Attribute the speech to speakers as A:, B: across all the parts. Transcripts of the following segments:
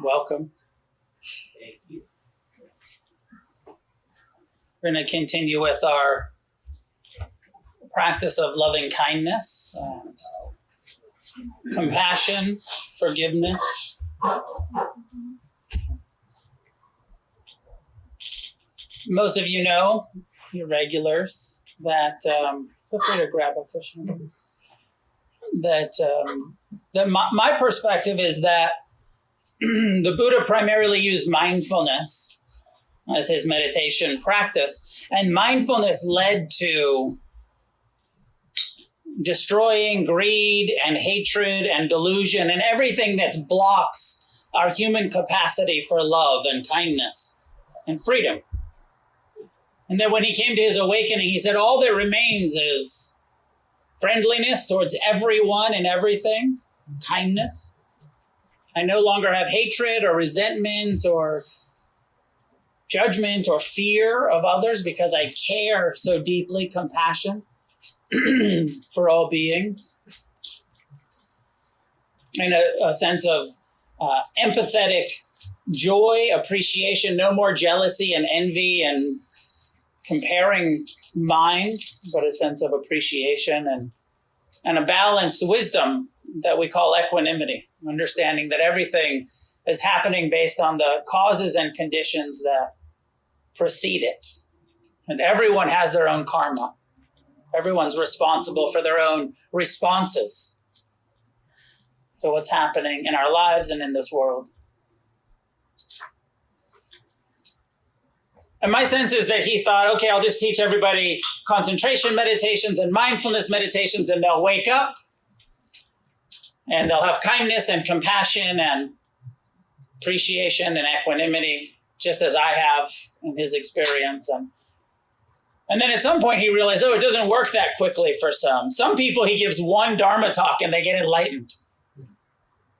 A: welcome.
B: Thank you.
A: We're going to continue with our practice of loving kindness, compassion, forgiveness. Most of you know, your regulars, that feel free to grab a cushion. That my perspective is that the Buddha primarily used mindfulness as his meditation practice, and mindfulness led to destroying greed and hatred and delusion and everything that blocks our human capacity for love and kindness and freedom. And then when he came to his awakening, he said, all that remains is friendliness towards everyone and everything, kindness. I no longer have hatred or resentment or judgment or fear of others because I care so deeply, compassion for all beings. And a sense of empathetic joy, appreciation, no more jealousy and envy and comparing mind, but a sense of appreciation and a balanced wisdom that we call equanimity, understanding that everything is happening based on the causes and conditions that precede it. And everyone has their own karma. Everyone's responsible for their own responses to what's happening in our lives and in this world. And my sense is that he thought, okay, I'll just teach everybody concentration meditations and mindfulness meditations, and they'll wake up and they'll have kindness and compassion and appreciation and equanimity, just as I have in his experience. And then at some point he realized, it doesn't work that quickly for some. Some people he gives one Dharma talk and they get enlightened.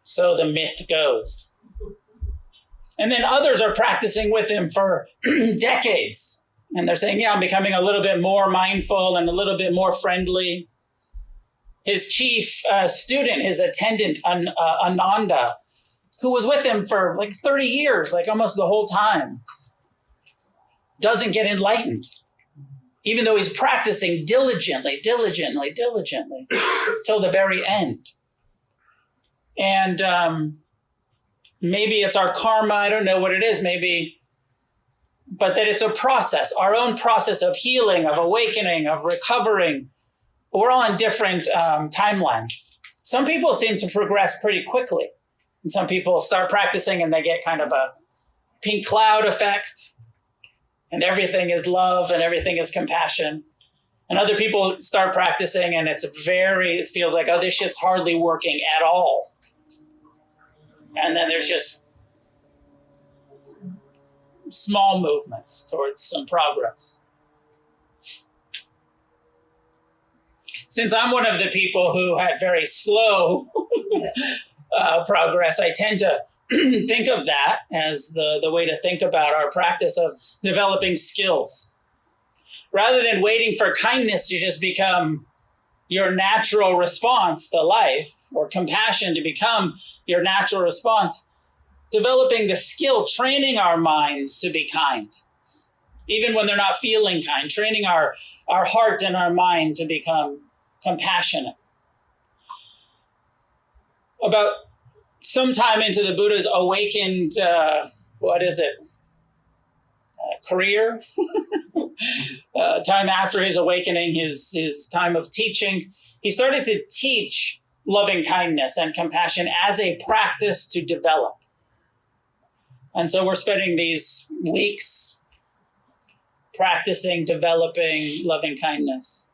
A: So the myth goes. And then others are practicing with him for decades. And they're saying, I'm becoming a little bit more mindful and a little bit more friendly. His chief student, his attendant, Ananda, who was with him for like 30 years, like almost the whole time, doesn't get enlightened, even though he's practicing diligently, till the very end. And maybe it's our karma, I don't know what it is, maybe, but that it's a process, our own process of healing, of awakening, of recovering. We're all on different timelines. Some people seem to progress pretty quickly. And some people start practicing and they get kind of a pink cloud effect. And everything is love and everything is compassion. And other people start practicing and it feels like, this shit's hardly working at all. And then there's just small movements towards some progress. Since I'm one of the people who had very slow progress, I tend to think of that as the way to think about our practice of developing skills. Rather than waiting for kindness to just become your natural response to life, or compassion to become your natural response, developing the skill, training our minds to be kind, even when they're not feeling kind, training our heart and our mind to become compassionate. About sometime into the Buddha's awakened, career, time after his awakening, his time of teaching, he started to teach loving kindness and compassion as a practice to develop. And so we're spending these weeks practicing, developing loving kindness,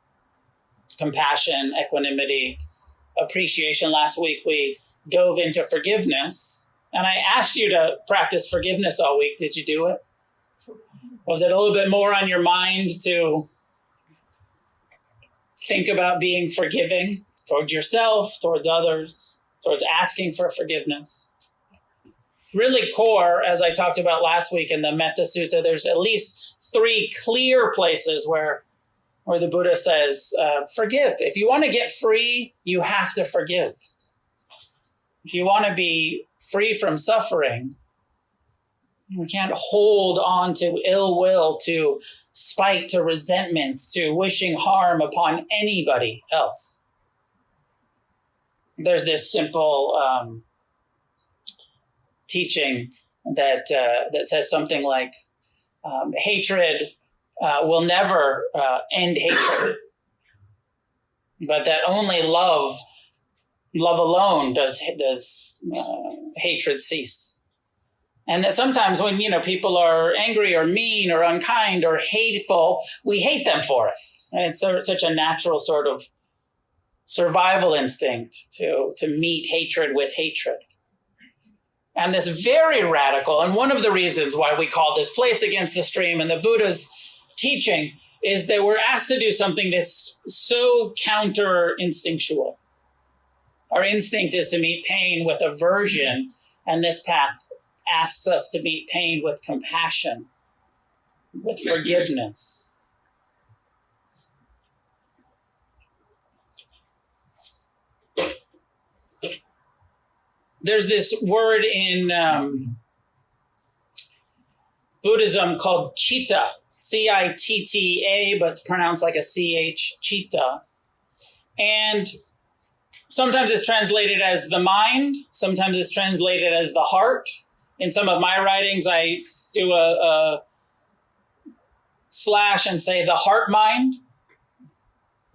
A: compassion, equanimity, appreciation. Last week we dove into forgiveness, and I asked you to practice forgiveness all week. Did you do it? Was it a little bit more on your mind to think about being forgiving towards yourself, towards others, towards asking for forgiveness? Really core, as I talked about last week in the Metta Sutta, there's at least 3 clear places where the Buddha says, forgive. If you want to get free, you have to forgive. If you want to be free from suffering, We can't hold on to ill will, to spite, to resentment, to wishing harm upon anybody else. There's this simple teaching that says something like, hatred will never end hatred, but that only love alone does hatred cease. And that sometimes when, people are angry or mean or unkind or hateful, we hate them for it. And it's such a natural sort of survival instinct to meet hatred with hatred. And this very radical, and one of the reasons why we call this place against the stream and the Buddha's teaching is that we're asked to do something that's so counter-instinctual. Our instinct is to meet pain with aversion, and this path asks us to meet pain with compassion, with forgiveness. There's this word in Buddhism called citta, C-I-T-T-A, but it's pronounced like a C-H, citta. And sometimes it's translated as the mind, sometimes it's translated as the heart. In some of my writings, I do a slash and say the heart mind.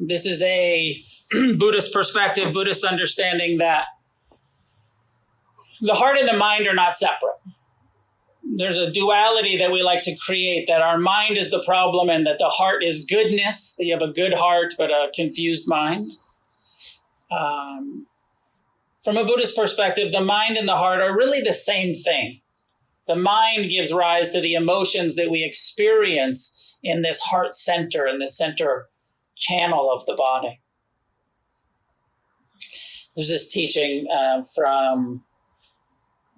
A: This is a Buddhist perspective, Buddhist understanding that the heart and the mind are not separate. There's a duality that we like to create, that our mind is the problem and that the heart is goodness, that you have a good heart but a confused mind. From a Buddhist perspective, the mind and the heart are really the same thing. The mind gives rise to the emotions that we experience in this heart center, in the center channel of the body. There's this teaching from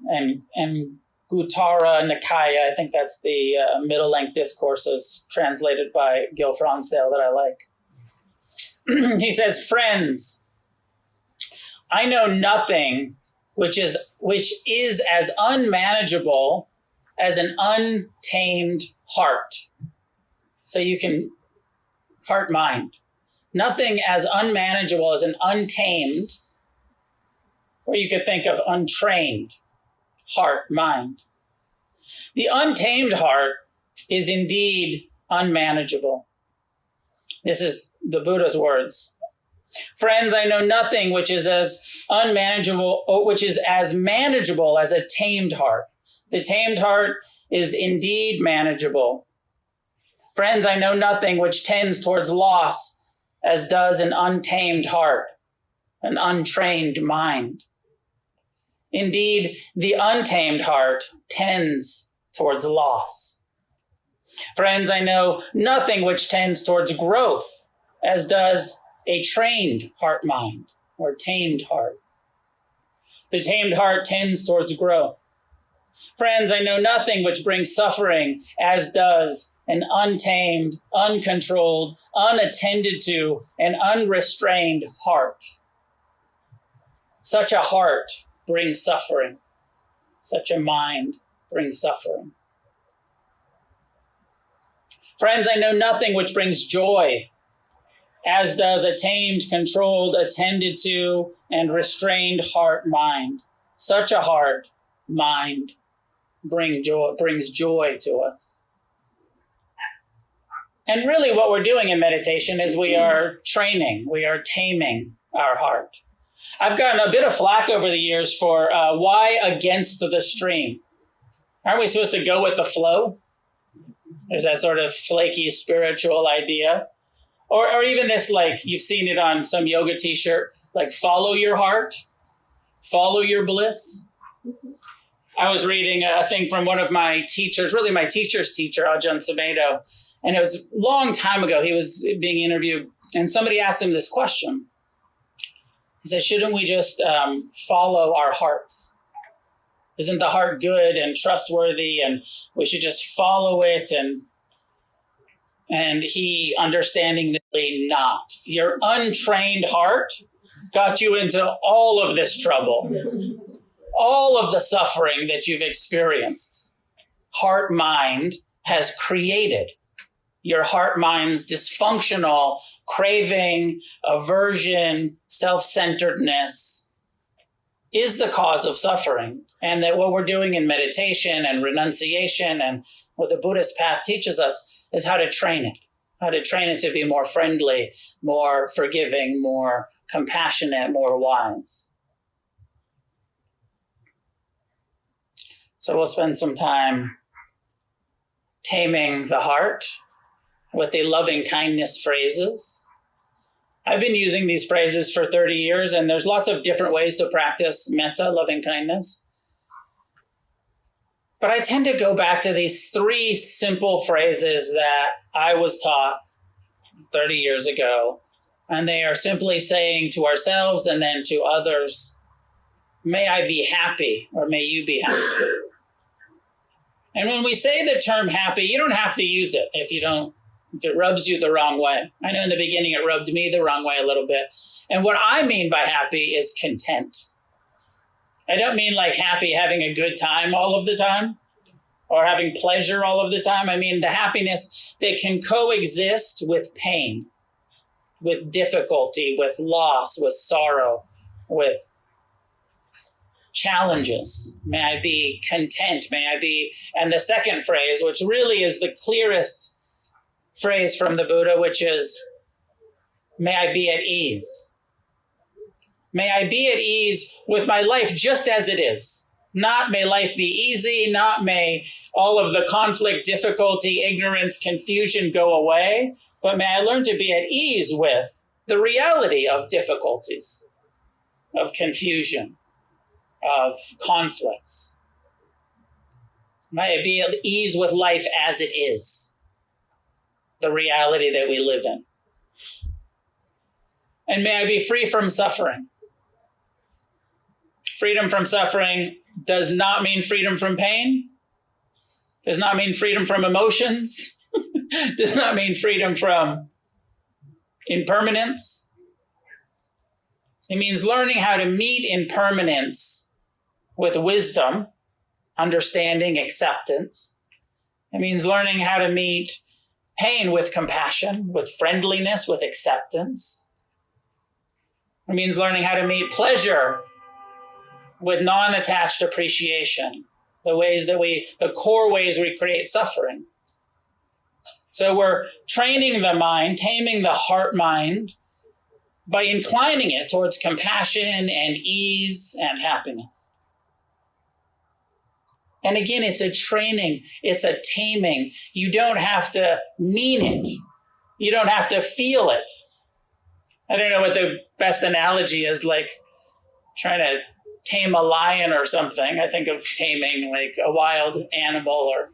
A: Anguttara Nikaya. I think that's the middle-length discourses translated by Gil Fronsdale that I like. He says, "Friends, I know nothing which is as unmanageable as an untamed heart." So you can heart mind. Nothing as unmanageable as an untamed, or you could think of untrained heart mind. The untamed heart is indeed unmanageable. This is the Buddha's words. "Friends, I know nothing which is as unmanageable, or which is as manageable as a tamed heart. The tamed heart is indeed manageable. Friends, I know nothing which tends towards loss as does an untamed heart, an untrained mind. Indeed, the untamed heart tends towards loss. Friends, I know nothing which tends towards growth as does a trained heart mind or tamed heart. The tamed heart tends towards growth. Friends, I know nothing which brings suffering as does an untamed, uncontrolled, unattended to, and unrestrained heart. Such a heart brings suffering. Such a mind brings suffering. Friends, I know nothing which brings joy as does a tamed, controlled, attended to, and restrained heart mind. Such a heart, mind, brings joy to us. And really what we're doing in meditation is we are training, we are taming our heart. I've gotten a bit of flack over the years for why against the stream? Aren't we supposed to go with the flow? There's that sort of flaky spiritual idea. Or even this, like, you've seen it on some yoga t-shirt, like follow your heart, follow your bliss. I was reading a thing from one of my teachers, really my teacher's teacher, Ajahn Sumedho, and it was a long time ago. He was being interviewed, and somebody asked him this question. He said, shouldn't we just follow our hearts? Isn't the heart good and trustworthy, and we should just follow it? And he, understandingly, not. Your untrained heart got you into all of this trouble, all of the suffering that you've experienced. heart-mind has created. Your heart-mind's dysfunctional craving, aversion, self-centeredness is the cause of suffering. And that what we're doing in meditation and renunciation and what the Buddhist path teaches us is how to train it to be more friendly, more forgiving, more compassionate, more wise. So we'll spend some time taming the heart with the loving kindness phrases. I've been using these phrases for 30 years, and there's lots of different ways to practice metta, loving kindness. But I tend to go back to these 3 simple phrases that I was taught 30 years ago, and they are simply saying to ourselves and then to others, may I be happy, or may you be happy. And when we say the term happy, you don't have to use it if it rubs you the wrong way. I know in the beginning it rubbed me the wrong way a little bit. And what I mean by happy is content. I don't mean like happy having a good time all of the time or having pleasure all of the time. I mean the happiness that can coexist with pain, with difficulty, with loss, with sorrow, with challenges. May I be content. May I be, and the second phrase, which really is the clearest phrase from the Buddha, which is, may I be at ease. May I be at ease with my life just as it is. Not may life be easy, not may all of the conflict, difficulty, ignorance, confusion go away, but may I learn to be at ease with the reality of difficulties, of confusion, of conflicts. May I be at ease with life as it is, the reality that we live in. And may I be free from suffering. Freedom from suffering does not mean freedom from pain, does not mean freedom from emotions, does not mean freedom from impermanence. It means learning how to meet impermanence with wisdom, understanding, acceptance. It means learning how to meet pain with compassion, with friendliness, with acceptance. It means learning how to meet pleasure with non-attached appreciation, the core ways we create suffering. So we're training the mind, taming the heart mind by inclining it towards compassion and ease and happiness. And again, it's a training, it's a taming. You don't have to mean it. You don't have to feel it. I don't know what the best analogy is, like trying to tame a lion or something. I think of taming like a wild animal, or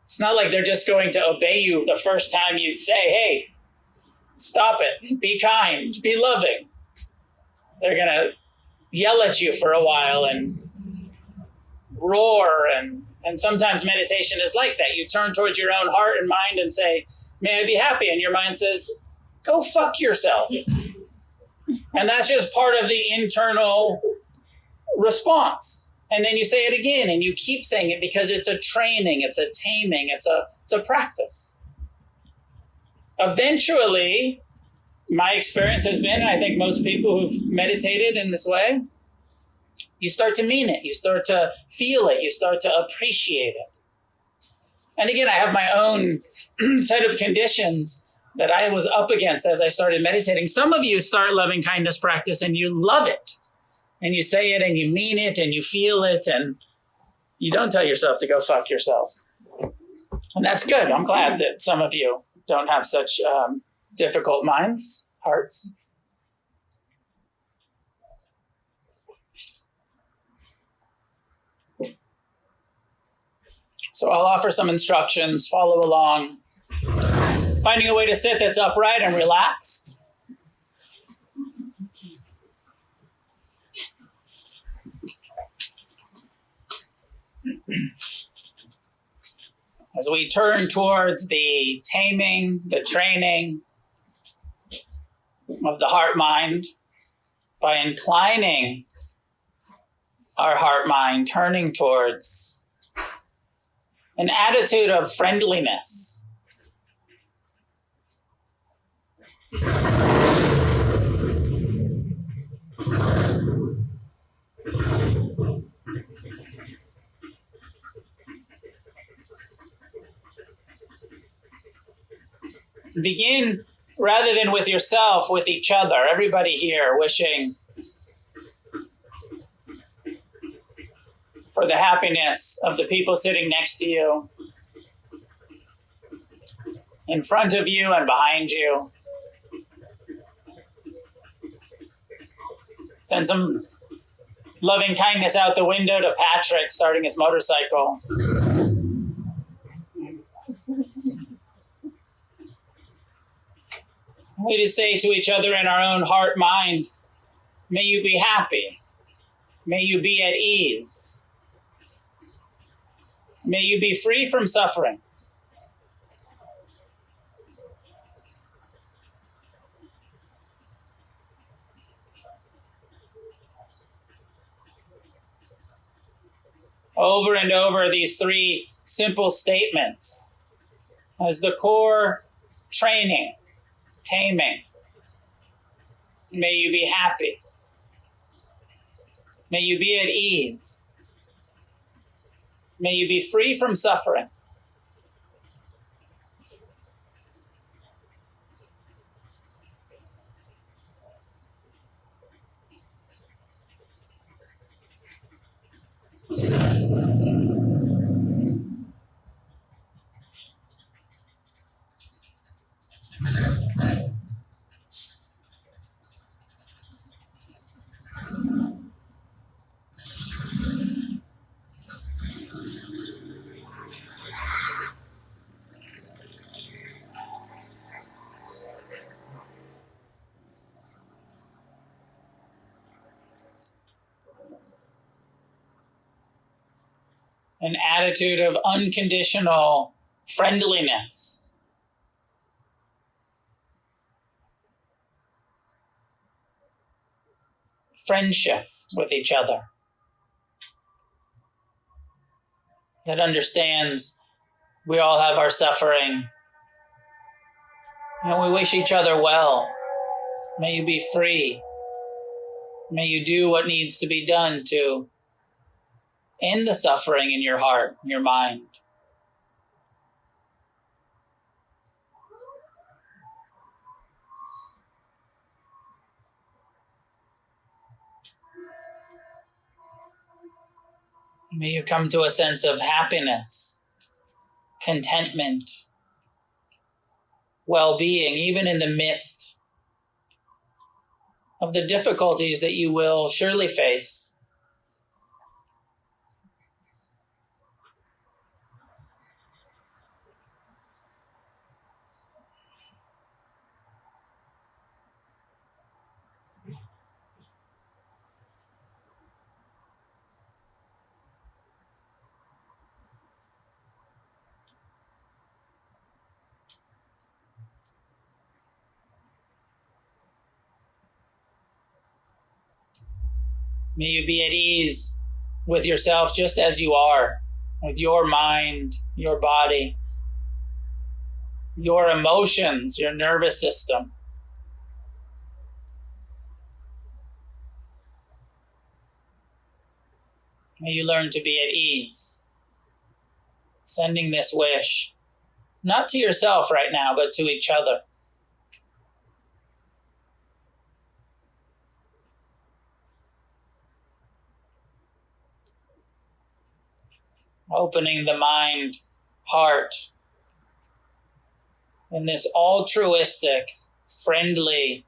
A: it's not like they're just going to obey you the first time you say, hey, stop it, be kind, be loving. They're going to yell at you for a while and roar, and sometimes meditation is like that. You turn towards your own heart and mind and say, may I be happy? And your mind says, go fuck yourself. And that's just part of the internal response. And then you say it again, and you keep saying it because it's a training, it's a taming, it's a practice. Eventually, my experience has been, I think most people who've meditated in this way, you start to mean it, you start to feel it, you start to appreciate it. And again, I have my own set of conditions that I was up against as I started meditating. Some of you start loving kindness practice and you love it. And you say it and you mean it and you feel it and you don't tell yourself to go fuck yourself. And that's good. I'm glad that some of you don't have such difficult minds, hearts. So I'll offer some instructions, follow along. Finding a way to sit that's upright and relaxed. As we turn towards the taming, the training of the heart-mind by inclining our heart mind turning towards an attitude of friendliness. Begin, rather than with yourself, with each other. Everybody here wishing for the happiness of the people sitting next to you, in front of you and behind you. Send some loving kindness out the window to Patrick starting his motorcycle. We just say to each other in our own heart mind, may you be happy. May you be at ease. May you be free from suffering. Over and over, these three simple statements as the core training, taming. May you be happy. May you be at ease. May you be free from suffering. An attitude of unconditional friendliness. Friendship with each other. That understands we all have our suffering. And we wish each other well. May you be free. May you do what needs to be done to end the suffering in your heart, in your mind. May you come to a sense of happiness, contentment, well-being, even in the midst of the difficulties that you will surely face. May you be at ease with yourself just as you are, with your mind, your body, your emotions, your nervous system. May you learn to be at ease, sending this wish, not to yourself right now, but to each other. Opening the mind, heart, in this altruistic, friendly,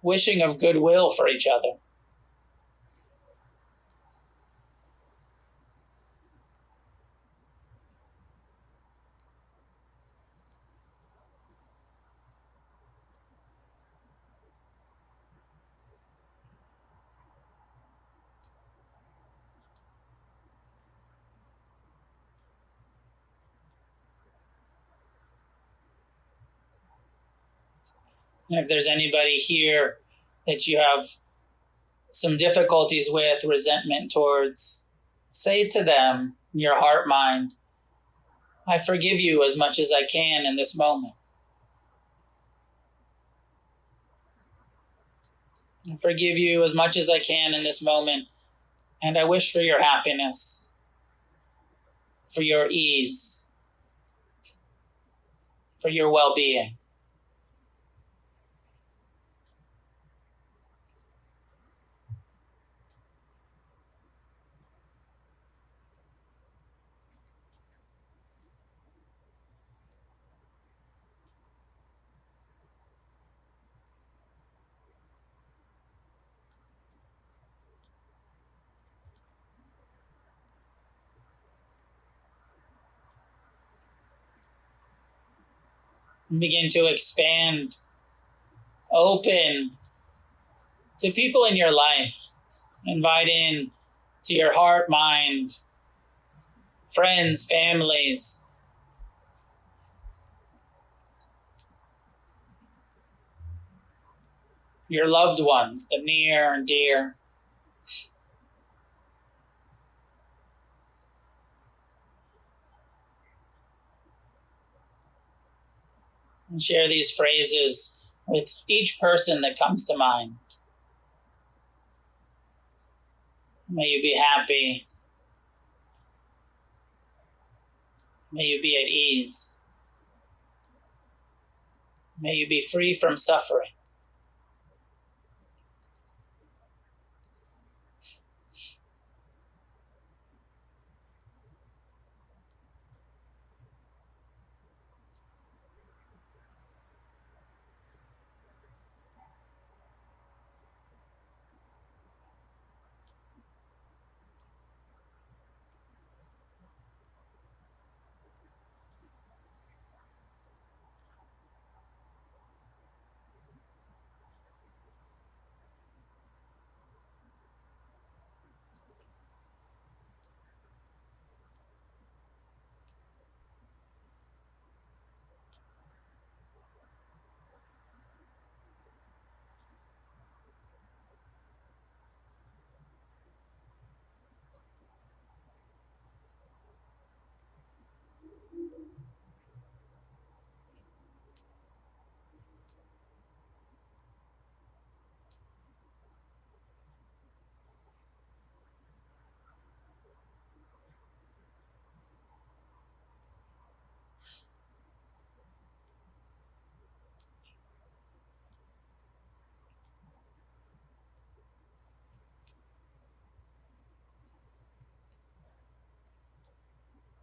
A: wishing of goodwill for each other. And if there's anybody here that you have some difficulties with, resentment towards, say to them in your heart mind, I forgive you as much as I can in this moment. I forgive you as much as I can in this moment, and I wish for your happiness, for your ease, for your well-being. And begin to expand, open to people in your life. Invite in to your heart, mind, friends, families, your loved ones, the near and dear. And share these phrases with each person that comes to mind. May you be happy. May you be at ease. May you be free from suffering.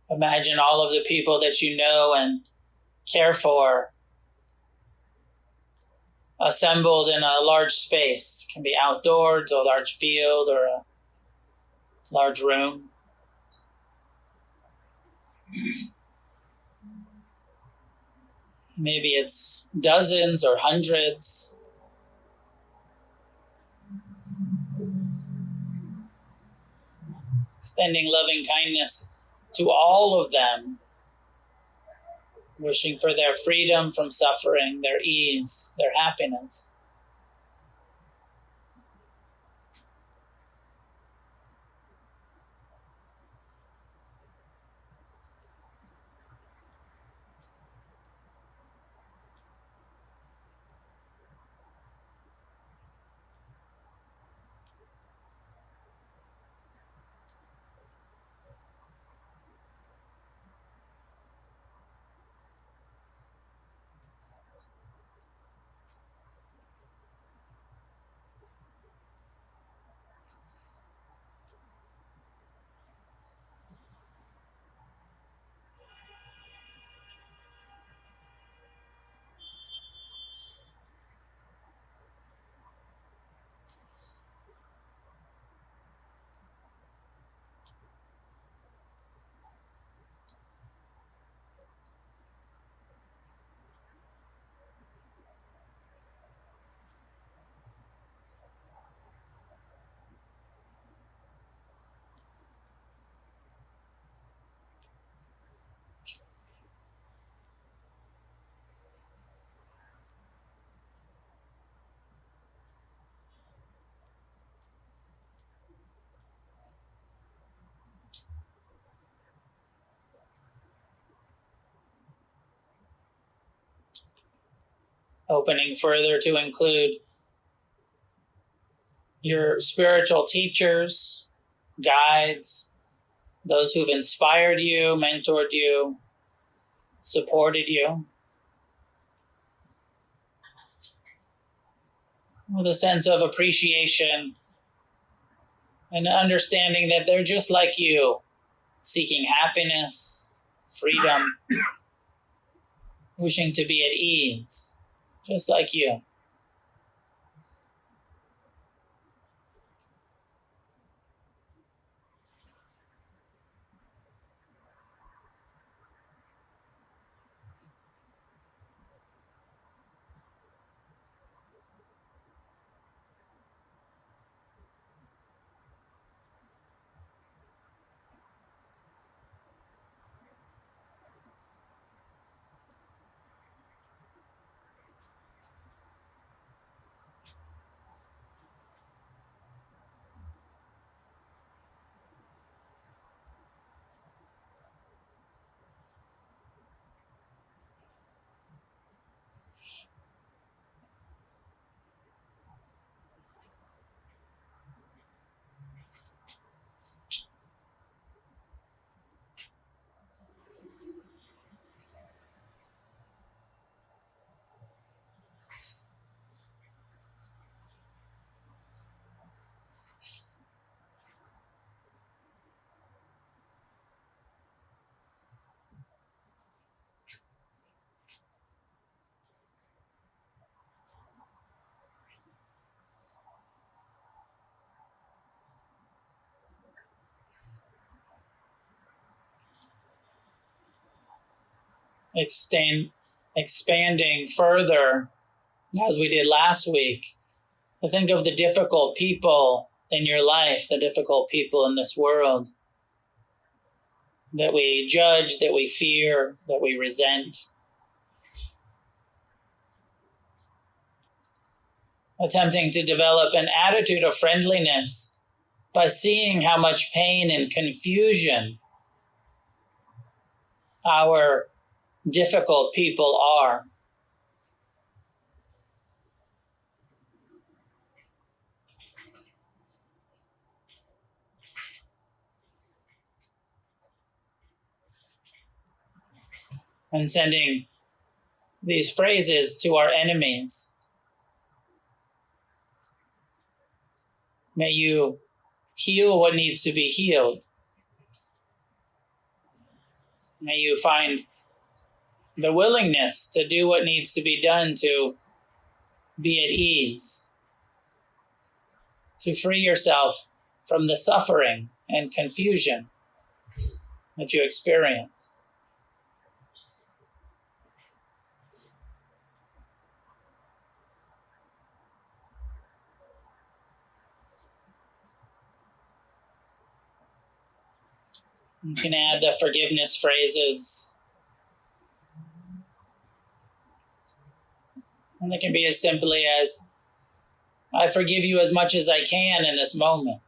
A: Imagine all of the people that you know and care for assembled in a large space. It can be outdoors, or a large field, or a large room. Maybe it's dozens or hundreds. Extending loving kindness to all of them, wishing for their freedom from suffering, their ease, their happiness. opening further to include your spiritual teachers, guides, those who've inspired you, mentored you, supported you, with a sense of appreciation and understanding that they're just like you, seeking happiness, freedom, wishing to be at ease, just like you. Expanding further, as we did last week, to think of the difficult people in your life, the difficult people in this world that we judge, that we fear, that we resent. Attempting to develop an attitude of friendliness by seeing how much pain and confusion our difficult people are. And sending these phrases to our enemies. May you heal what needs to be healed. May you find the willingness to do what needs to be done to be at ease, to free yourself from the suffering and confusion that you experience. You can add the forgiveness phrases. And it can be as simply as, I forgive you as much as I can in this moment.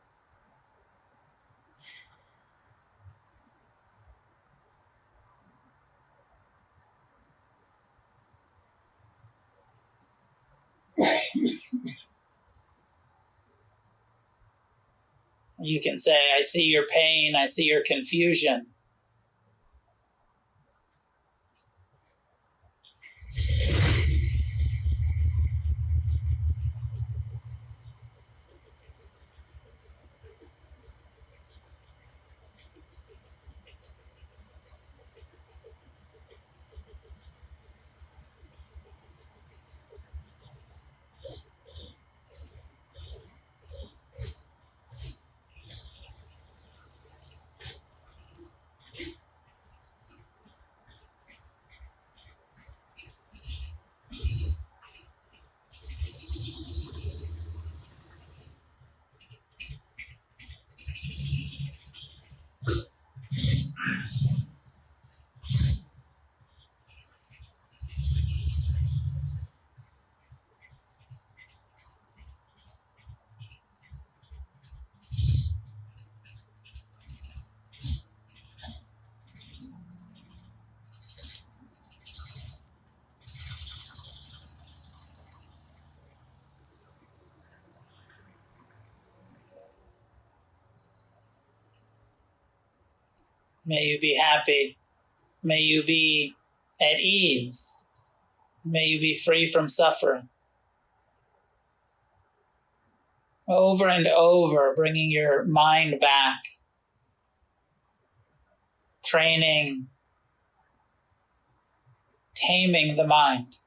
A: You can say, I see your pain, I see your confusion. May you be happy. May you be at ease. May you be free from suffering. Over and over, bringing your mind back, training, taming the mind.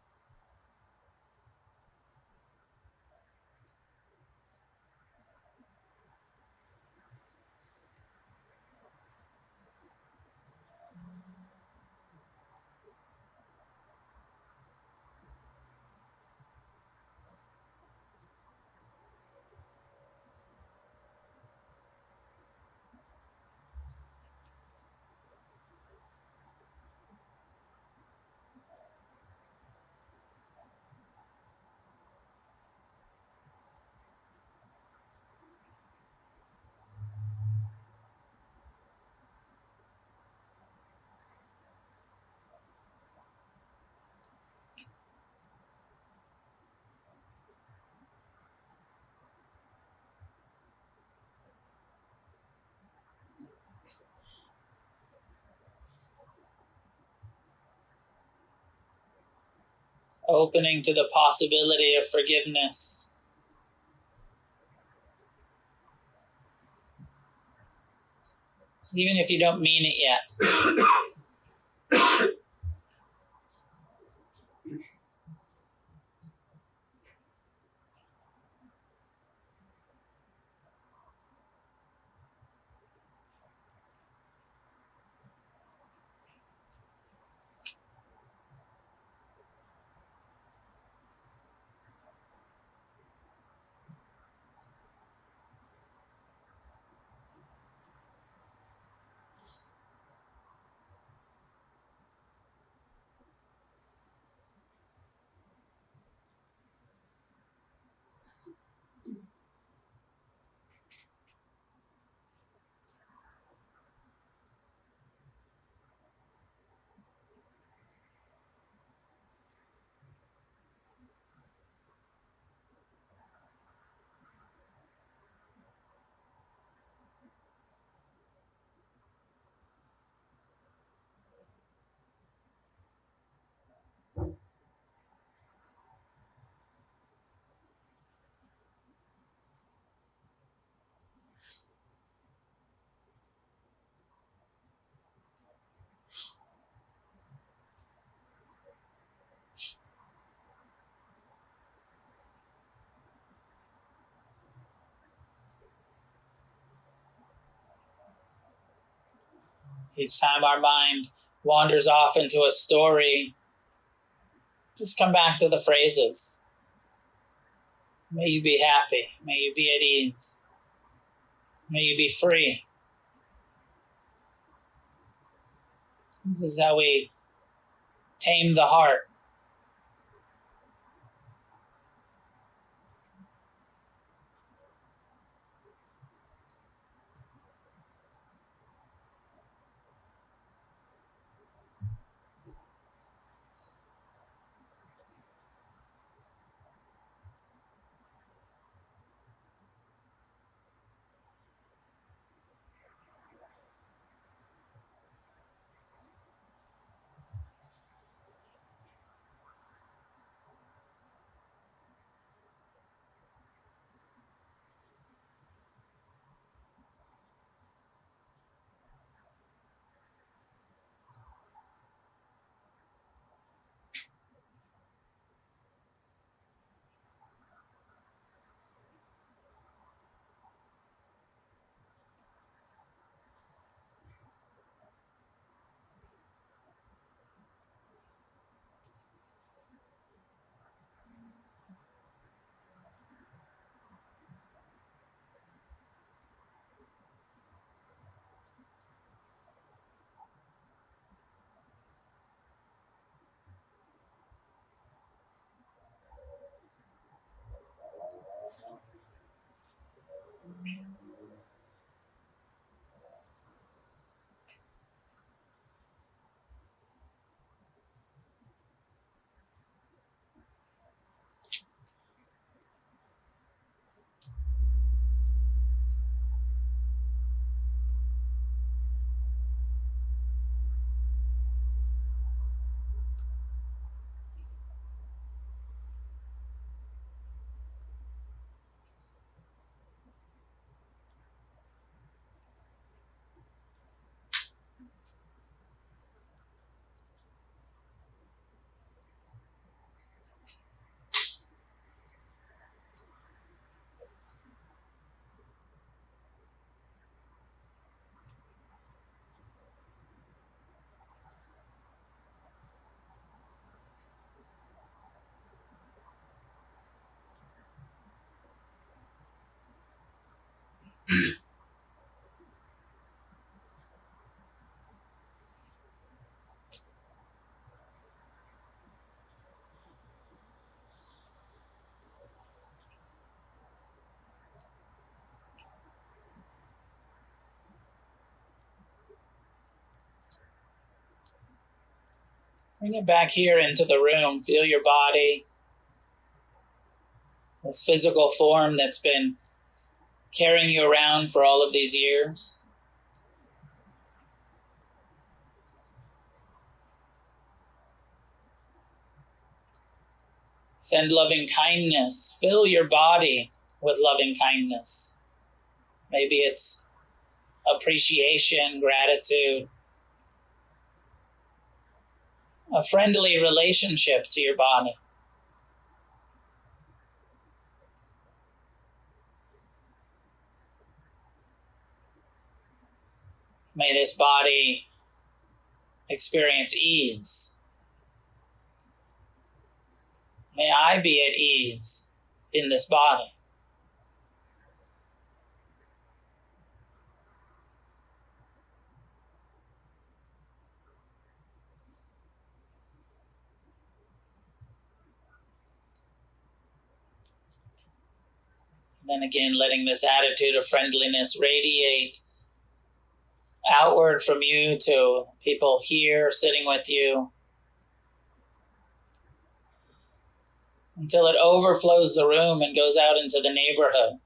A: Opening to the possibility of forgiveness. Even if you don't mean it yet. Each time our mind wanders off into a story, just come back to the phrases. May you be happy. May you be at ease. May you be free. This is how we tame the heart. Bring it back here into the room. Feel your body, this physical form that's been carrying you around for all of these years. Send loving kindness. Fill your body with loving kindness. Maybe it's appreciation, gratitude, a friendly relationship to your body. May this body experience ease. May I be at ease in this body. Then again, letting this attitude of friendliness radiate outward from you to people here sitting with you until it overflows the room and goes out into the neighborhood.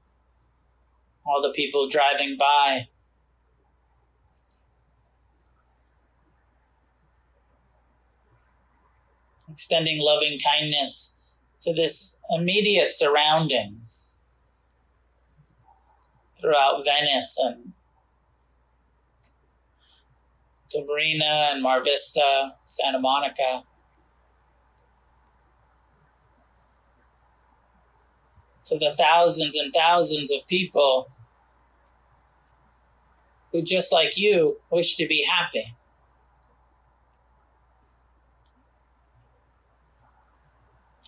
A: All the people driving by. Extending loving kindness to this immediate surroundings throughout Venice and Sabrina and Mar Vista, Santa Monica. To the thousands and thousands of people who, just like you, wish to be happy.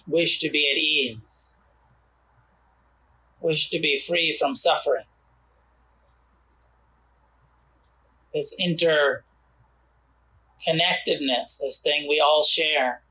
A: Wish to be at ease. Wish to be free from suffering. This interconnectedness, this thing we all share.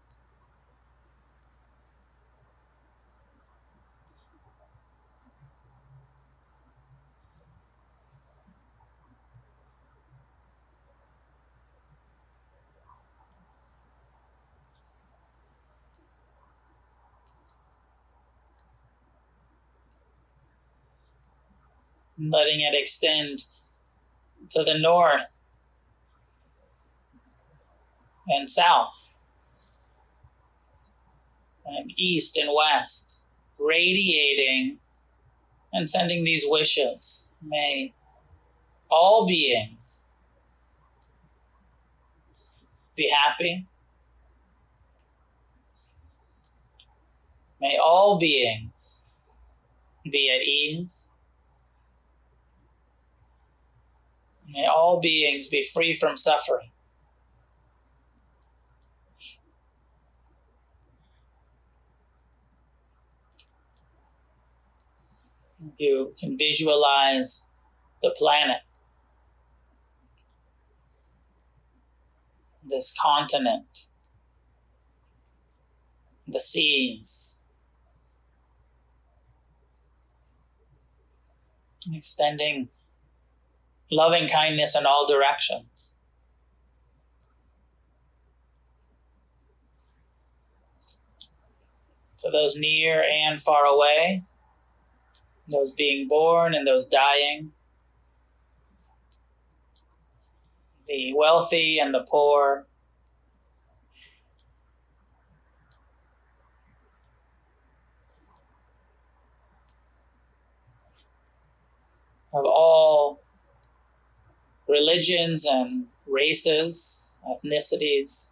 A: Letting it extend to the north and south and east and west, radiating and sending these wishes. May all beings be happy. May all beings be at ease. May all beings be free from suffering. You can visualize the planet, this continent, the seas, extending loving kindness in all directions. To those near and far away, those being born and those dying, the wealthy and the poor, of all religions and races, ethnicities.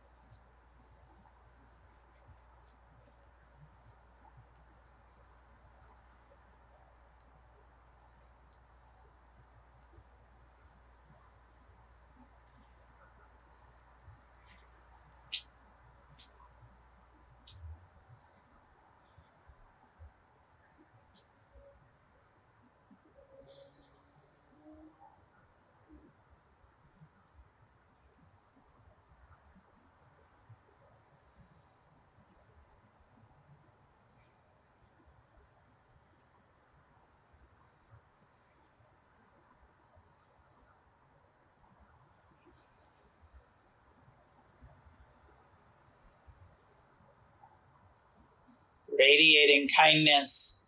A: radiating kindness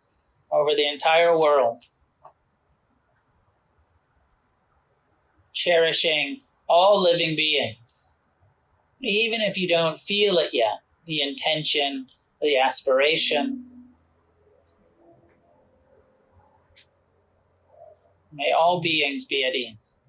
A: over the entire world, cherishing all living beings, even if you don't feel it yet, the intention, the aspiration. May all beings be at ease.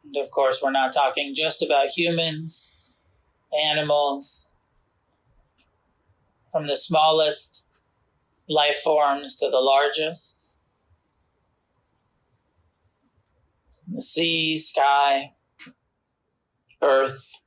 A: And of course, we're not talking just about humans, animals, from the smallest life forms to the largest. The sea, sky, earth.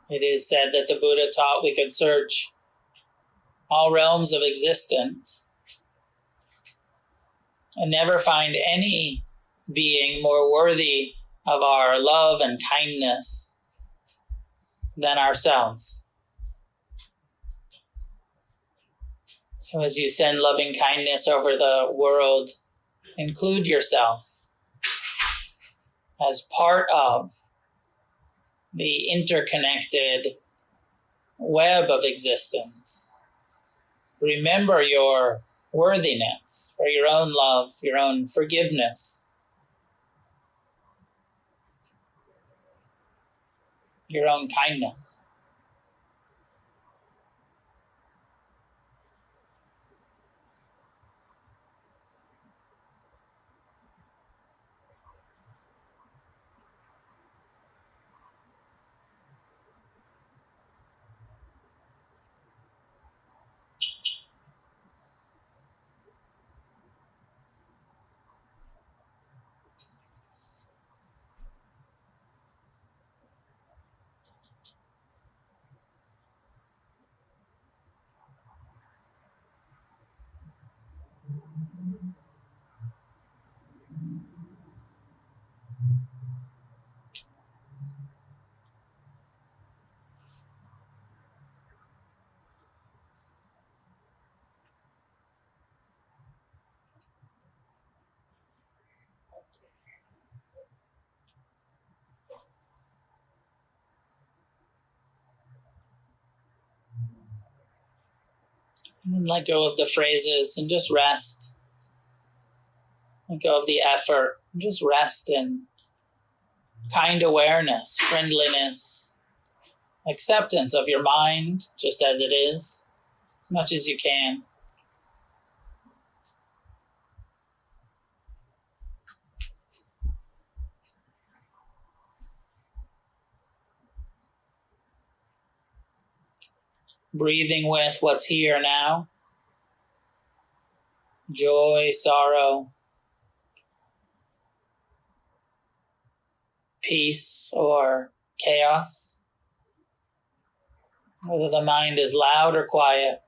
A: It is said that the Buddha taught we could search all realms of existence and never find any being more worthy of our love and kindness than ourselves. So as you send loving kindness over the world, include yourself as part of the interconnected web of existence. Remember your worthiness for your own love, your own forgiveness, your own kindness. And then let go of the phrases and just rest. Let go of the effort. Just rest in kind awareness, friendliness, acceptance of your mind just as it is, as much as you can. breathing with what's here now. Joy, sorrow, peace, or chaos. Whether the mind is loud or quiet.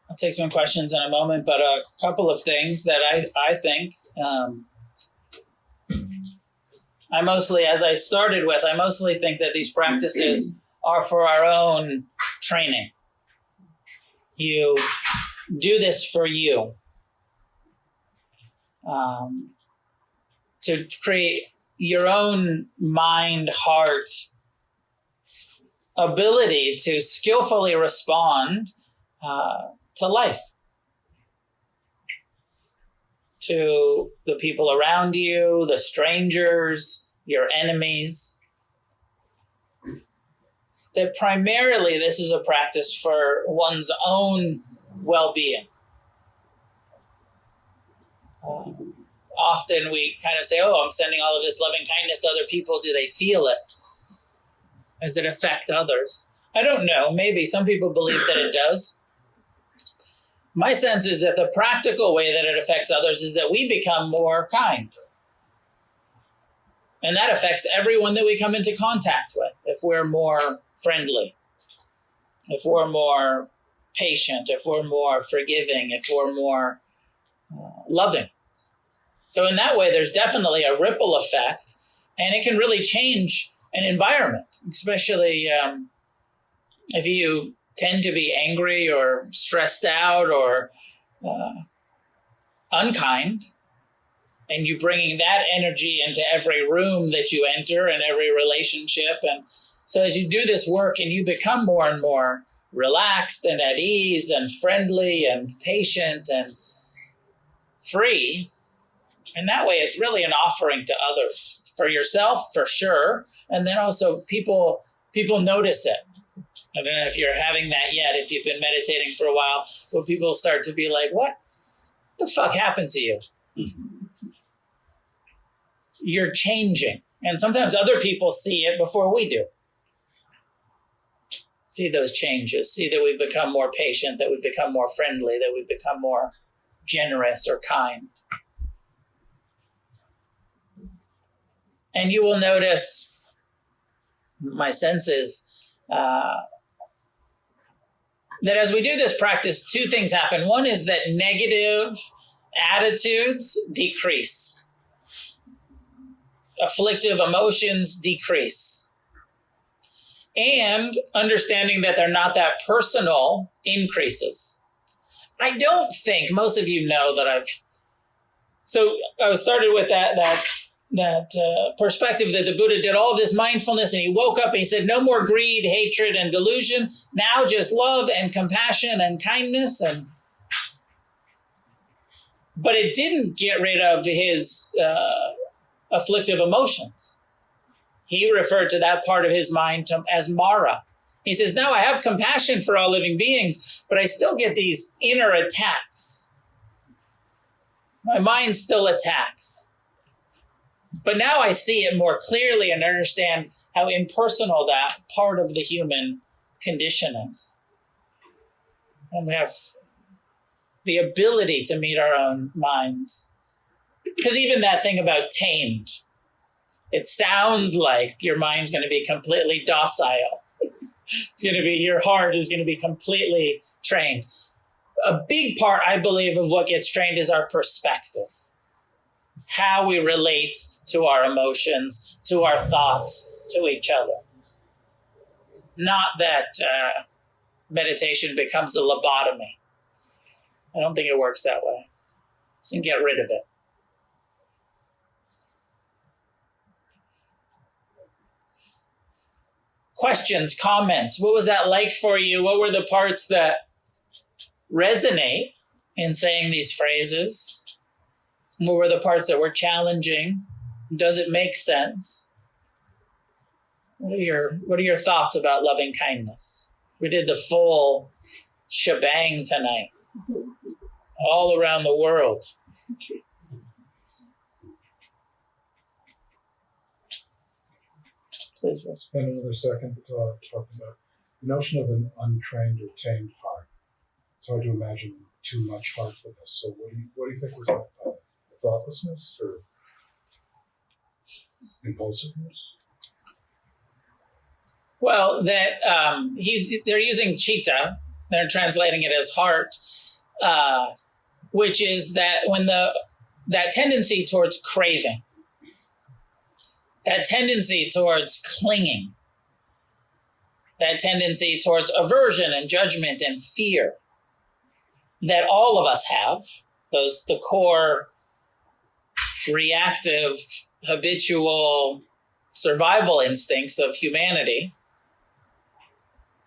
A: I'll take some questions in a moment, but a couple of things that I think I mostly, as I started with, I mostly think that these practices are for our own training. You do this for you, to create your own mind, heart, ability to skillfully respond to life, to the people around you, the strangers, your enemies. That primarily this is a practice for one's own well-being. often we kind of say, oh, I'm sending all of this loving kindness to other people. Do they feel it? Does it affect others? I don't know. Maybe some people believe that it does. My sense is that the practical way that it affects others is that we become more kind. And that affects everyone that we come into contact with. If we're more friendly, if we're more patient, if we're more forgiving, if we're more loving. So in that way, there's definitely a ripple effect, and it can really change an environment, especially if you tend to be angry or stressed out or unkind, and you bringing that energy into every room that you enter and every relationship. And so as you do this work and you become more and more relaxed and at ease and friendly and patient and free, and that way it's really an offering to others, for yourself for sure, and then also people notice it. I don't know if you're having that yet, if you've been meditating for a while, where people start to be like, what the fuck happened to you? You're changing. And sometimes other people see it before we do. See those changes, see that we've become more patient, that we've become more friendly, that we've become more generous or kind. And you will notice, my sense is, that as we do this practice, two things happen. One is that negative attitudes decrease. Afflictive emotions decrease. And understanding that they're not that personal increases. I don't think most of you know that so I started with that perspective that the Buddha did all of this mindfulness, and he woke up and he said, no more greed, hatred, and delusion. Now just love and compassion and kindness. But it didn't get rid of his afflictive emotions. He referred to that part of his mind as Mara. He says, now I have compassion for all living beings, but I still get these inner attacks. My mind still attacks. But now I see it more clearly and understand how impersonal that part of the human condition is. And we have the ability to meet our own minds. Because even that thing about tamed, it sounds like your mind's going to be completely docile. It's going to be, your heart is going to be completely trained. A big part, I believe, of what gets trained is our perspective. How we relate to our emotions, to our thoughts, to each other. Not that meditation becomes a lobotomy. I don't think it works that way. Just get rid of it. Questions, comments. What was that like for you? What were the parts that resonate in saying these phrases? What were the parts that were challenging? Does it make sense? What are your thoughts about loving kindness? We did the full shebang tonight, all around the world. Please, Russ.
C: Spend another second talking about the notion of an untrained or tamed heart. It's hard to imagine too much heartfulness. So what do you think was that? Thoughtlessness or impulsiveness?
A: Well, that they're using chitta, they're translating it as heart, which is that when that tendency towards craving, that tendency towards clinging, that tendency towards aversion and judgment and fear that all of us have, the core reactive, habitual survival instincts of humanity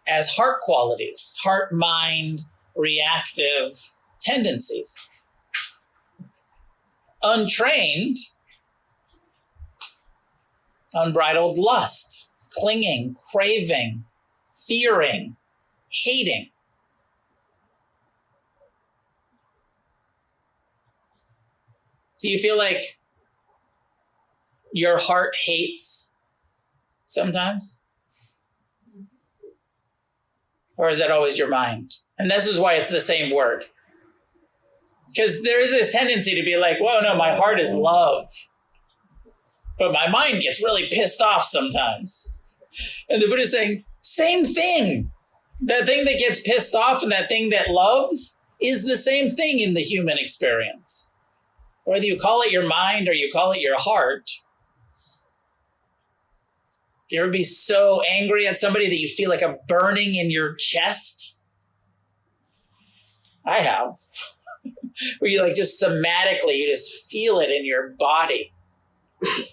A: as heart qualities, heart, mind, reactive tendencies. Untrained, unbridled lust, clinging, craving, fearing, hating. Do you feel like your heart hates sometimes? Or is that always your mind? And this is why it's the same word. Because there is this tendency to be like, whoa, no, my heart is love. But my mind gets really pissed off sometimes. And the Buddha is saying, same thing. That thing that gets pissed off and that thing that loves is the same thing in the human experience. Whether you call it your mind or you call it your heart. You ever be so angry at somebody that you feel like a burning in your chest? I have. Where you like just somatically, you just feel it in your body.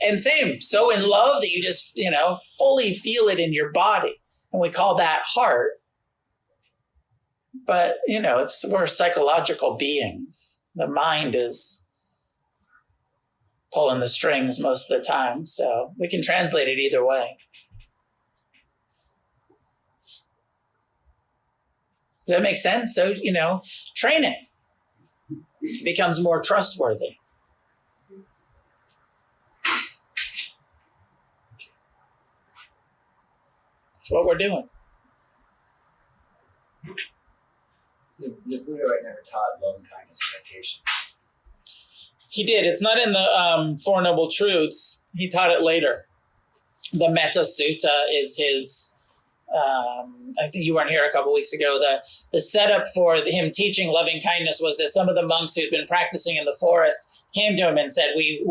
A: And same, so in love that you just, fully feel it in your body. And we call that heart. But, we're psychological beings. The mind is pulling the strings most of the time. So we can translate it either way. Does that make sense? So, train it. It becomes more trustworthy. That's what we're doing.
B: The Buddha never taught love and kindness meditation.
A: He did. It's not in the Four Noble Truths. He taught it later. The Metta Sutta is his... I think you weren't here a couple weeks ago. The setup for him teaching loving kindness was that some of the monks who'd been practicing in the forest came to him and said, we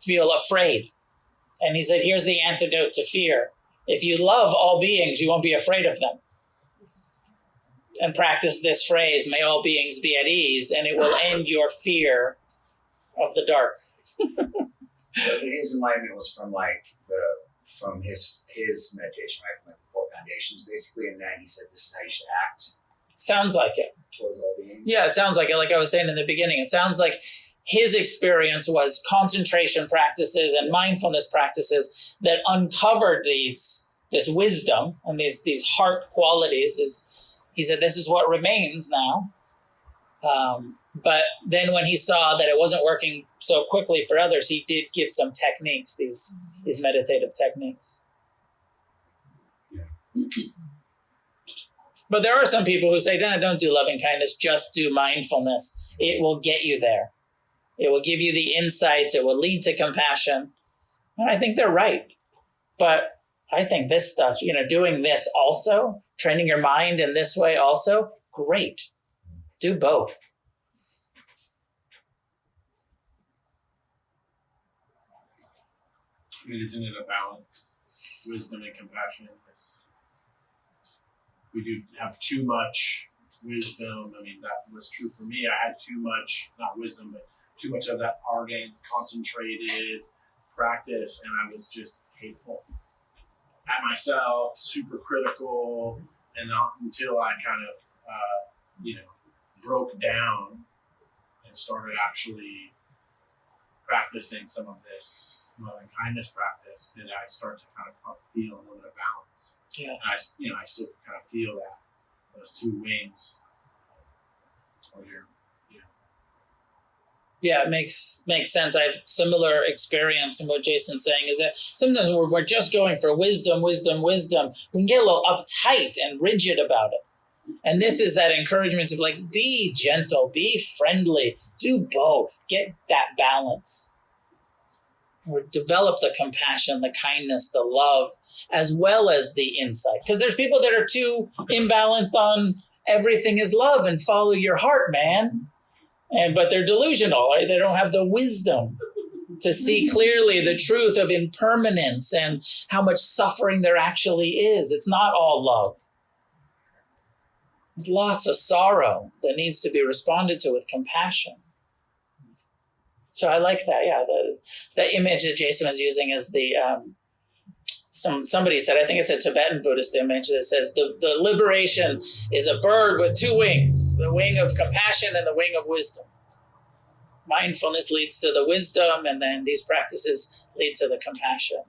A: feel afraid. And he said, here's the antidote to fear. If you love all beings, you won't be afraid of them. And practice this phrase, may all beings be at ease, and it will end your fear of the dark.
B: But his enlightenment was from his meditation, right? From like the four foundations, basically, and then he said, this is how you should act.
A: Sounds like it.
B: Towards all beings.
A: Yeah, it sounds like it. Like I was saying in the beginning, it sounds like his experience was concentration practices and mindfulness practices that uncovered this wisdom and these heart qualities. He said, this is what remains now. But then when he saw that it wasn't working so quickly for others, he did give some techniques, these meditative techniques.
C: Yeah.
A: But there are some people who say, no, don't do loving kindness, just do mindfulness. It will get you there. It will give you the insights. It will lead to compassion. And I think they're right. But I think this stuff, doing this also, training your mind in this way also, great. Do both.
D: Isn't it a balance? Wisdom and compassion. We do have too much wisdom. I mean, that was true for me. I had too much, not wisdom, but too much of that ardent, concentrated practice, and I was just hateful at myself, super critical, and not until I kind of, broke down and started actually practicing some of this loving kindness practice, did I start to kind of feel a little bit of balance.
A: Yeah.
D: And I still kind of feel those two wings.
A: Yeah, it makes sense. I have similar experience in what Jason's saying is that sometimes we're just going for wisdom. We can get a little uptight and rigid about it. And this is that encouragement to be gentle, be friendly, do both, get that balance. Or develop the compassion, the kindness, the love, as well as the insight. Because there's people that are too imbalanced on everything is love and follow your heart, man. But they're delusional, right? They don't have the wisdom to see clearly the truth of impermanence and how much suffering there actually is. It's not all love. There's lots of sorrow that needs to be responded to with compassion. So I like that. Yeah, the image that Jason was using is the somebody said, I think it's a Tibetan Buddhist image that says the liberation is a bird with two wings, the wing of compassion and the wing of wisdom. Mindfulness leads to the wisdom, and then these practices lead to the compassion.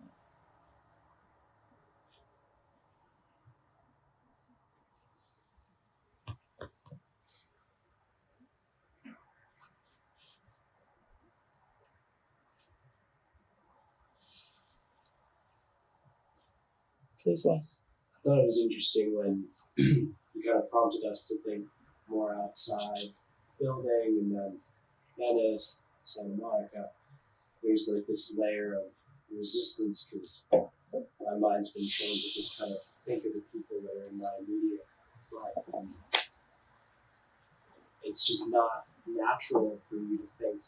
A: Please, Wes.
E: I thought it was interesting when you kind of prompted us to think more outside building, and then Venice, Santa Monica. There's like this layer of resistance because my mind's been trained to just kind of think of the people that are in my immediate life. And it's just not natural for you to think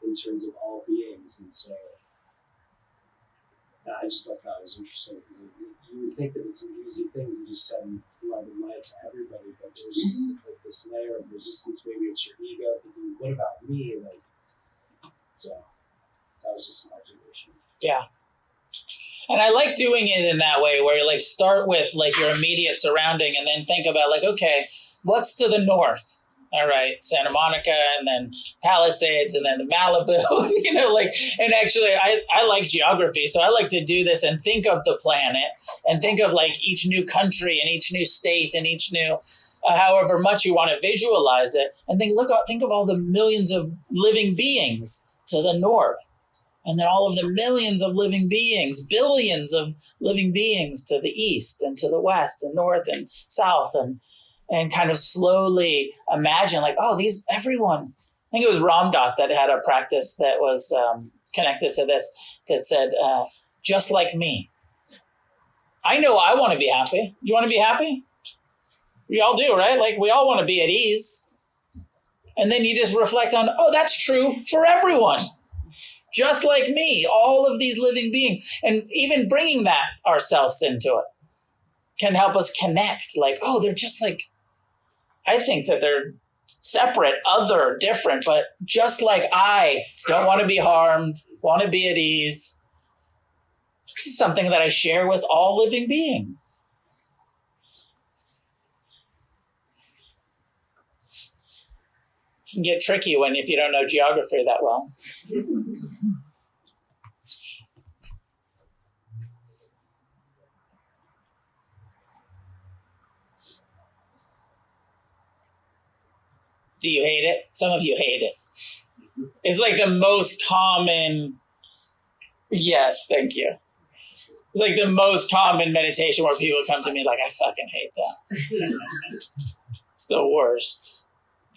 E: in terms of all beings, and so I just thought that was interesting because you would think that it's an easy thing to just send love and light to everybody, but there's just like this layer of resistance. Maybe it's your ego thinking, "What about me?" Like, so that was just an observation.
A: Yeah. And I like doing it in that way where you like start with like your immediate surrounding and then think about like, okay, what's to the north? All right, Santa Monica and then Palisades and then Malibu, and actually I like geography. So I like to do this and think of the planet and think of like each new country and each new state and each new, however much you want to visualize it, and think of all the millions of living beings to the north. And then all of the millions of living beings, billions of living beings to the east and to the west and north and south, and kind of slowly imagine like, oh, everyone. I think it was Ram Dass that had a practice that was connected to this that said, just like me. I know I want to be happy. You want to be happy? We all do, right? Like we all want to be at ease. And then you just reflect on, oh, that's true for everyone. Just like me, all of these living beings. And even bringing that ourselves into it can help us connect. Like, oh, they're just like, I think that they're separate, other, different, but just like I don't want to be harmed, want to be at ease. This is something that I share with all living beings. It can get tricky if you don't know geography that well. Do you hate it? Some of you hate it. It's like the most common. Yes, thank you. It's like the most common meditation where people come to me like, I fucking hate that. It's the worst.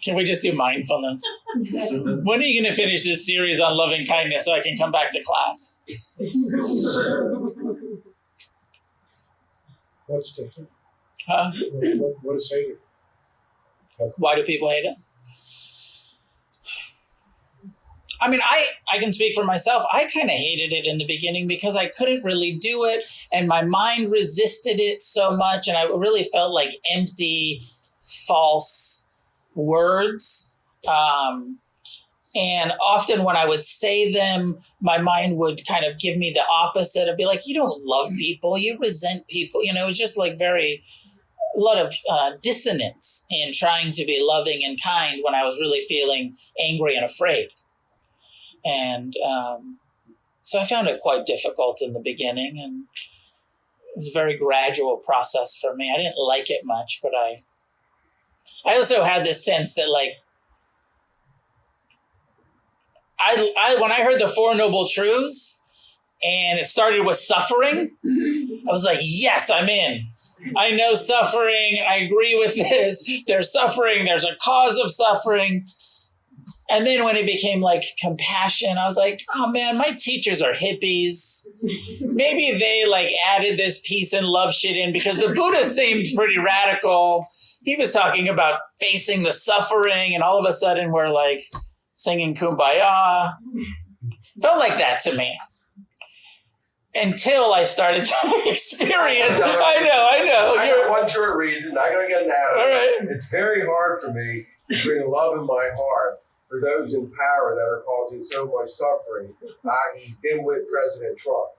A: Can we just do mindfulness? When are you going to finish this series on loving kindness so I can come back to class?
C: What's different?
A: Huh?
C: What is hated?
A: Why do people hate it? I mean, I can speak for myself. I kind of hated it in the beginning because I couldn't really do it, and my mind resisted it so much, and I really felt like empty, false words. And often when I would say them, my mind would kind of give me the opposite. It'd be like, you don't love people, you resent people. It was just like a lot of dissonance in trying to be loving and kind when I was really feeling angry and afraid. And so I found it quite difficult in the beginning, and it was a very gradual process for me. I didn't like it much, but I also had this sense that like, I when I heard the Four Noble Truths and it started with suffering, I was like, yes, I'm in. I know suffering. I agree with this. There's suffering. There's a cause of suffering. And then when it became like compassion, I was like, oh man, my teachers are hippies. Maybe they like added this peace and love shit in because the Buddha seemed pretty radical. He was talking about facing the suffering, and all of a sudden we're like singing Kumbaya. Felt like that to me. Until I started to experience. I know.
F: I got one short reason. I'm going to get that.
A: All right.
F: It's very hard for me to bring love in my heart for those in power that are causing so much suffering, i.e. dimwit President Trump.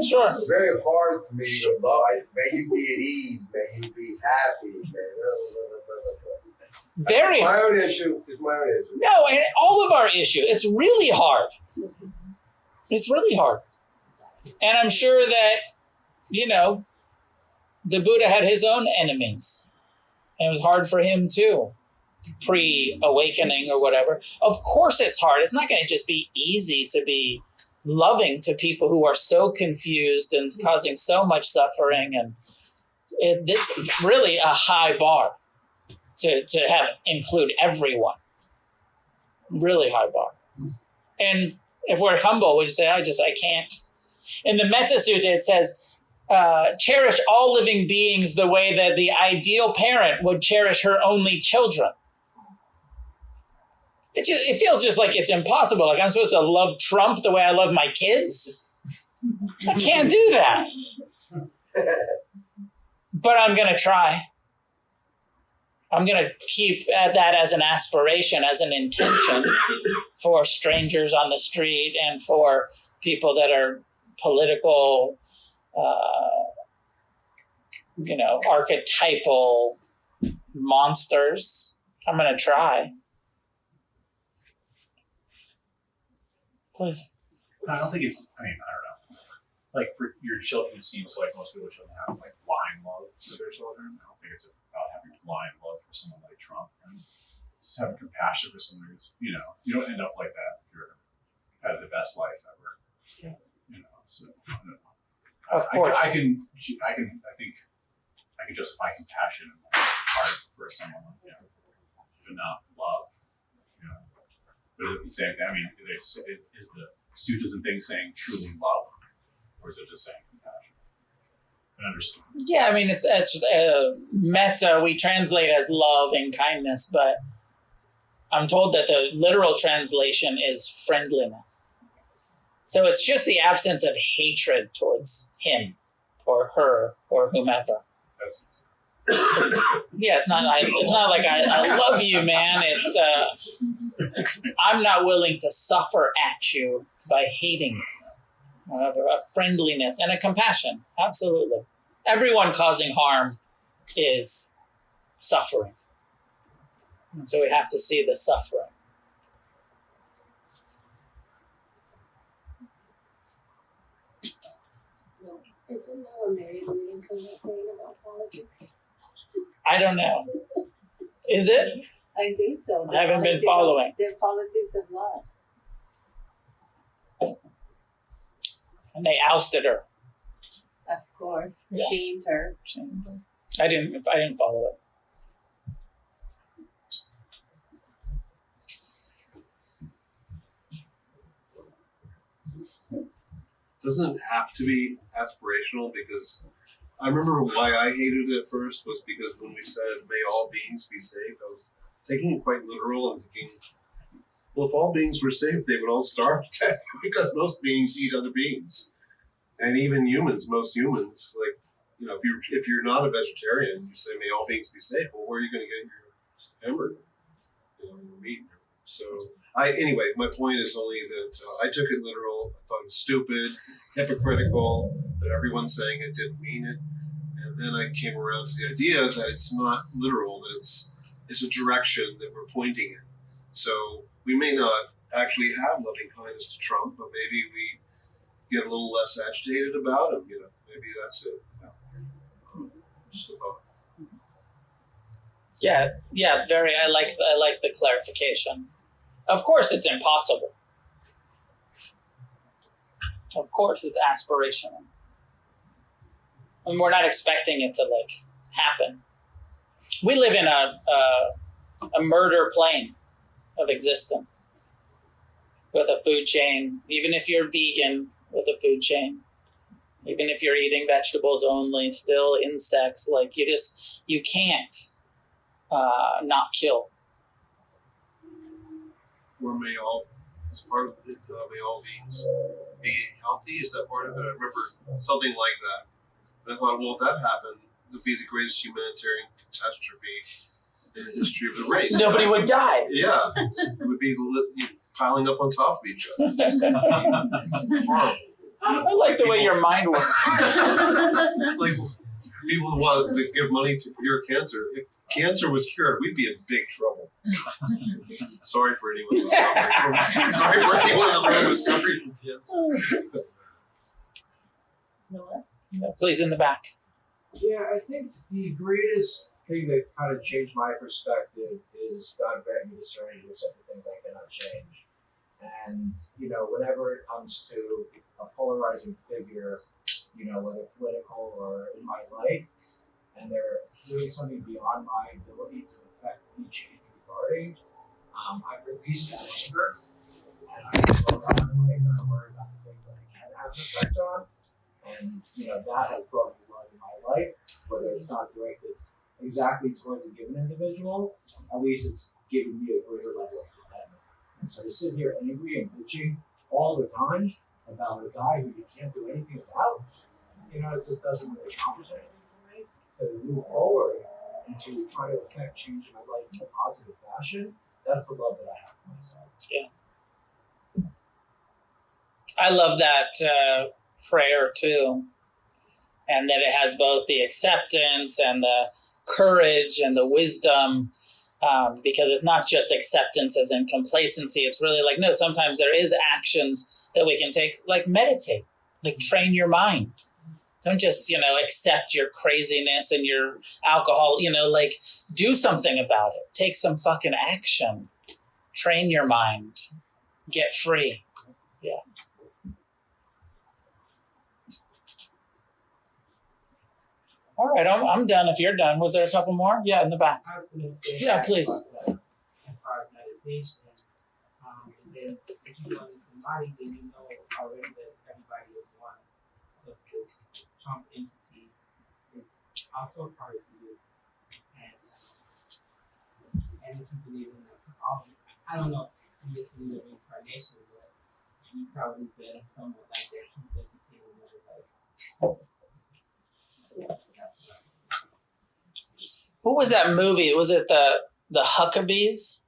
A: Sure.
F: It's very hard for me to love. May you be at ease. May you be happy.
A: Very
F: my own issue is my own issue.
A: No, and all of our issue. It's really hard. It's really hard. And I'm sure that, the Buddha had his own enemies. And it was hard for him too, pre-awakening or whatever. Of course it's hard. It's not going to just be easy to be loving to people who are so confused and causing so much suffering. And it's really a high bar to have include everyone. Really high bar. And if we're humble, we just say, I can't. In the Metta Sutta, it says, cherish all living beings the way that the ideal parent would cherish her only children. It feels just like it's impossible. Like I'm supposed to love Trump the way I love my kids. I can't do that. But I'm going to try. I'm going to keep that as an aspiration, as an intention for strangers on the street and for people that are political, archetypal monsters. I'm going to try. Please.
G: I don't think it's, I don't know. Like for your children, it seems like most people shouldn't have like blind love for their children. I don't think it's about having blind love for someone like Trump. And just having compassion for someone who's, you don't end up like that if you've had the best life ever.
A: Yeah.
G: So I don't know.
A: Of course.
G: I think I can justify compassion in my heart for someone like him, but not love. But at the same time, is the suttas and things saying truly love, or is it just saying compassion? I understand.
A: Yeah, it's metta. We translate as love and kindness, but I'm told that the literal translation is friendliness. So it's just the absence of hatred towards him or her or whomever.
G: That's
A: It's not like I love you, man. It's I'm not willing to suffer at you by hating you. A friendliness and a compassion. Absolutely. Everyone causing harm is suffering. And so we have to see the suffering.
H: Isn't that what Mary Williamson was saying about politics?
A: I don't know. Is it?
H: I think so.
A: I haven't been following.
H: The politics of love.
A: And they ousted her.
H: Of course.
A: Yeah.
H: Shamed her.
A: I didn't follow it.
I: Doesn't have to be aspirational, because I remember why I hated it at first was because when we said may all beings be saved, I was taking it quite literal and thinking, well, if all beings were saved, they would all starve to death because most beings eat other beings. And even humans, most humans, like, if you're not a vegetarian, you say may all beings be saved, well, where are you going to get your hamburger? Your meat. So anyway, my point is only that I took it literal. I thought it was stupid, hypocritical, that everyone's saying it didn't mean it. And then I came around to the idea that it's not literal, that it's a direction that we're pointing in. So we may not actually have loving kindness to Trump, but maybe we get a little less agitated about him. Maybe that's it. Just a thought.
A: Yeah, very. I like the clarification. Of course, it's impossible. Of course, it's aspirational, and we're not expecting it to happen. We live in a murder plane of existence with a food chain. Even if you're vegan, with a food chain. Even if you're eating vegetables only, still insects. You can't not kill.
I: Or may all, as part of it, may all beings be healthy? Is that part of it? I remember something like that. And I thought, well, if that happened, it would be the greatest humanitarian catastrophe in the history of the race.
A: Nobody would die.
I: Yeah. It would be piling up on top of each other. Horrible.
A: I like the way your mind works.
I: Like, people who want to give money to cure cancer. If cancer was cured, we'd be in big trouble. Sorry for anyone who's suffering. Sorry for anyone in the room who's suffering from cancer.
A: Please, in the back.
F: Yeah, I think the greatest thing that kind of changed my perspective is God grant me the serenity to accept the things I cannot change.
B: And, you know, whenever it comes to a polarizing figure, you know, whether political or in my life, and they're doing something beyond my ability to affect any change regarding, I've released that anger, and I just go around and like, I'm worried about the things that I can have an effect on. And, you know, that has brought me love in my life, whether it's not directed exactly towards a given individual, at least it's given me a greater level of contentment. And so to sit here angry and bitching all the time about a guy who you can't do anything about, you know, it just doesn't really accomplish anything for me. To move forward and to try to affect change in my life in a positive fashion, that's the love that I have for myself.
A: Yeah. I love that prayer too. And that it has both the acceptance and the courage and the wisdom, because it's not just acceptance as in complacency. It's really like, no, sometimes there is actions that we can take, like meditate, like train your mind. Don't just, you know, accept your craziness and your alcohol, you know, like do something about it. Take some fucking action. Train your mind. Get free. Yeah. All right, I'm done if you're done. Was there a couple more? Yeah, in the back.
J: I was going to say,
A: Yeah, please.
J: As far as meditation, and then if you want this embodied, then you know already that everybody is one. So this Trump entity is also a part of you. And if you believe in I don't know if you just believe in reincarnation, but you've probably been somewhat like that Trump entity in another life.
A: What was that movie? Was it the Huckabees?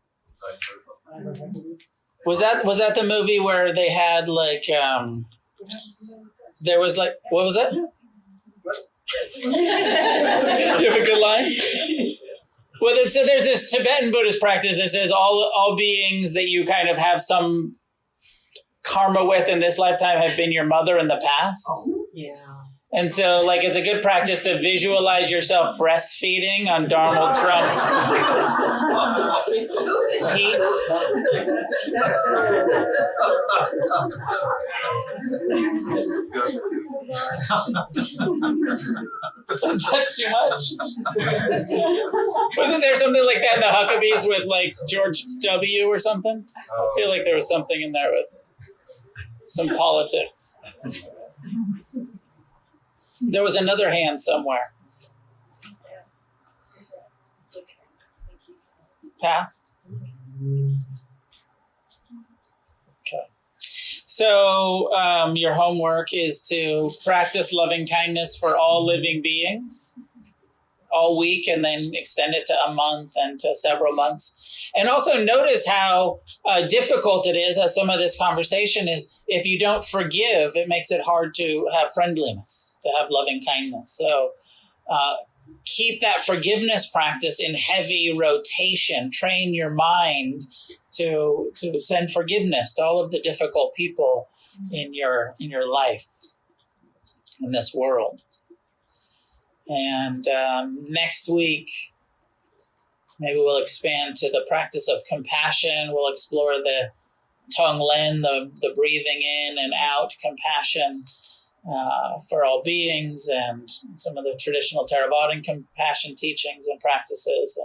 A: Was that the movie where they had like there was like, what was it? You have a good line? Well, so there's this Tibetan Buddhist practice that says all beings that you kind of have some karma with in this lifetime have been your mother in the past.
H: Yeah.
A: And so, like, it's a good practice to visualize yourself breastfeeding on Donald Trump's teat. Is that too much? Wasn't there something like that in the Huckabees with, like, George W. or something? I feel like there was something in there with some politics. There was another hand somewhere.
H: It's okay. Thank you.
A: Passed? Okay. So your homework is to practice loving kindness for all living beings all week, and then extend it to a month and to several months. And also notice how difficult it is, as some of this conversation is, if you don't forgive, it makes it hard to have friendliness, to have loving kindness. So keep that forgiveness practice in heavy rotation. Train your mind to send forgiveness to all of the difficult people in your life, in this world. And next week, maybe we'll expand to the practice of compassion. We'll explore the Tonglen, the breathing in and out compassion for all beings, and some of the traditional Theravadan compassion teachings and practices.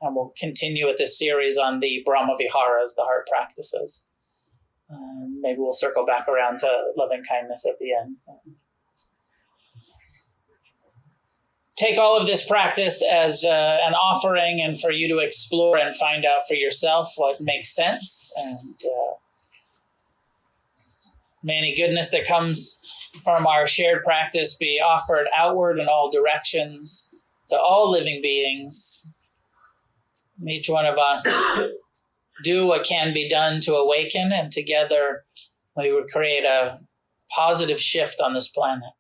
A: And we'll continue with this series on the Brahmavihāras, the heart practices. Maybe we'll circle back around to loving kindness at the end. Take all of this practice as an offering, and for you to explore and find out for yourself what makes sense. And may any goodness that comes from our shared practice be offered outward in all directions to all living beings. May each one of us do what can be done to awaken, and together we would create a positive shift on this planet.